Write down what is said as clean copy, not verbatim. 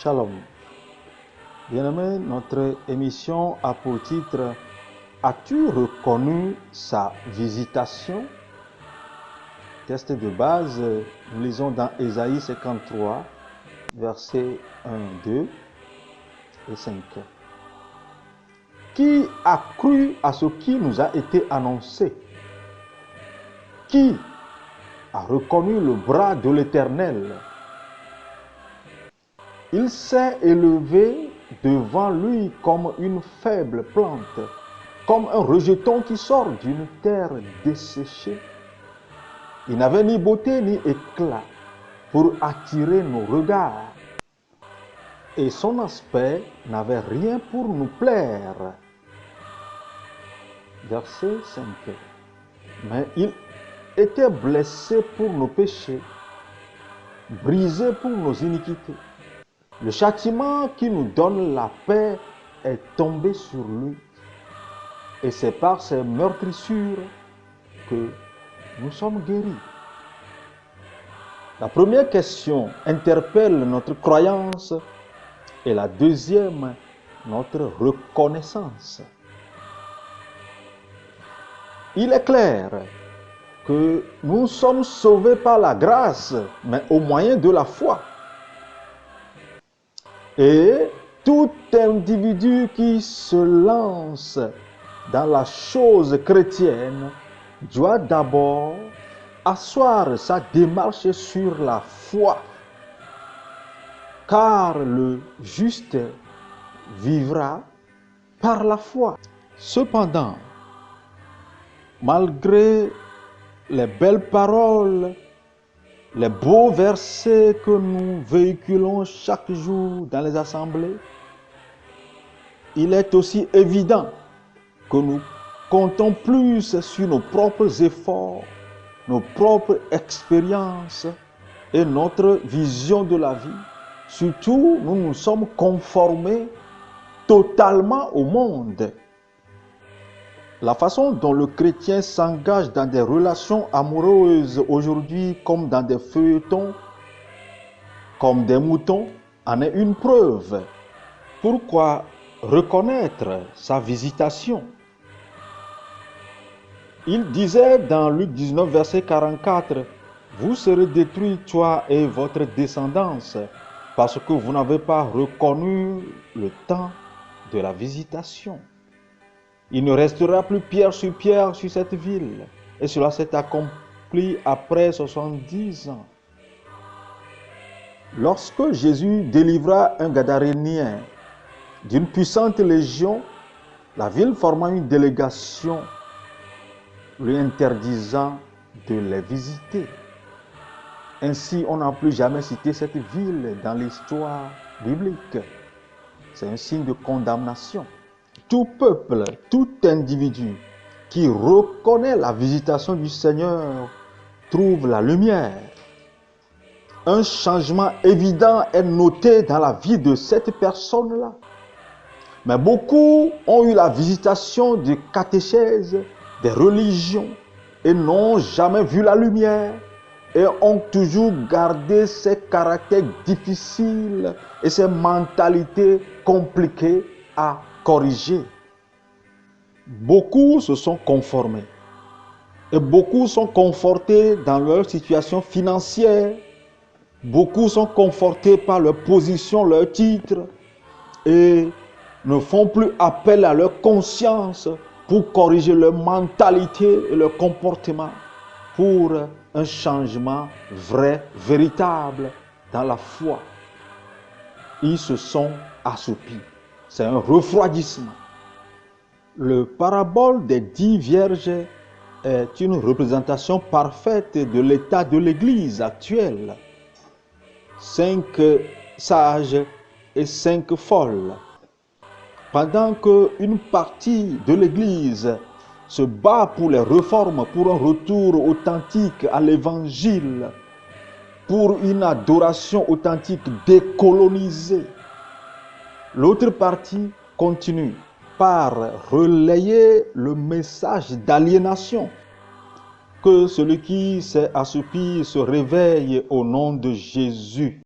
Shalom. Bien-aimé, notre émission a pour titre « As-tu reconnu sa visitation ?» Texte de base, nous lisons dans Ésaïe 53, versets 1, 2 et 5. Qui a cru à ce qui nous a été annoncé? Qui a reconnu le bras de l'Éternel? Il s'est élevé devant lui comme une faible plante, comme un rejeton qui sort d'une terre desséchée. Il n'avait ni beauté ni éclat pour attirer nos regards, et son aspect n'avait rien pour nous plaire. Verset 5. Mais il était blessé pour nos péchés, brisé pour nos iniquités. Le châtiment qui nous donne la paix est tombé sur lui, et c'est par ses meurtrissures que nous sommes guéris. La première question interpelle notre croyance et la deuxième, notre reconnaissance. Il est clair que nous sommes sauvés par la grâce, mais au moyen de la foi. Et tout individu qui se lance dans la chose chrétienne doit d'abord asseoir sa démarche sur la foi, car le juste vivra par la foi. Cependant, malgré les belles paroles, les beaux versets que nous véhiculons chaque jour dans les assemblées, il est aussi évident que nous comptons plus sur nos propres efforts, nos propres expériences et notre vision de la vie. Surtout, nous nous sommes conformés totalement au monde. La façon dont le chrétien s'engage dans des relations amoureuses aujourd'hui, comme dans des feuilletons, comme des moutons, en est une preuve. Pourquoi reconnaître sa visitation? Il disait dans Luc 19, verset 44, « Vous serez détruits, toi et votre descendance, parce que vous n'avez pas reconnu le temps de la visitation. » Il ne restera plus pierre sur cette ville. Et cela s'est accompli après 70 ans. Lorsque Jésus délivra un Gadarénien d'une puissante légion, la ville forma une délégation lui interdisant de les visiter. Ainsi, on n'a plus jamais cité cette ville dans l'histoire biblique. C'est un signe de condamnation. Tout peuple, tout individu qui reconnaît la visitation du Seigneur trouve la lumière. Un changement évident est noté dans la vie de cette personne-là. Mais beaucoup ont eu la visitation des catéchèses, des religions, et n'ont jamais vu la lumière, et ont toujours gardé ces caractères difficiles et ces mentalités compliquées à corriger. Beaucoup se sont conformés et beaucoup sont confortés dans leur situation financière. Beaucoup sont confortés par leur position, leur titre et ne font plus appel à leur conscience pour corriger leur mentalité et leur comportement pour un changement vrai, véritable dans la foi. Ils se sont assoupis. C'est un refroidissement. Le parabole des 10 vierges est une représentation parfaite de l'état de l'Église actuelle. 5 sages et 5 folles. Pendant qu'une partie de l'Église se bat pour les réformes, pour un retour authentique à l'Évangile, pour une adoration authentique décolonisée, l'autre partie continue par relayer le message d'aliénation, que celui qui s'est assoupi se réveille au nom de Jésus.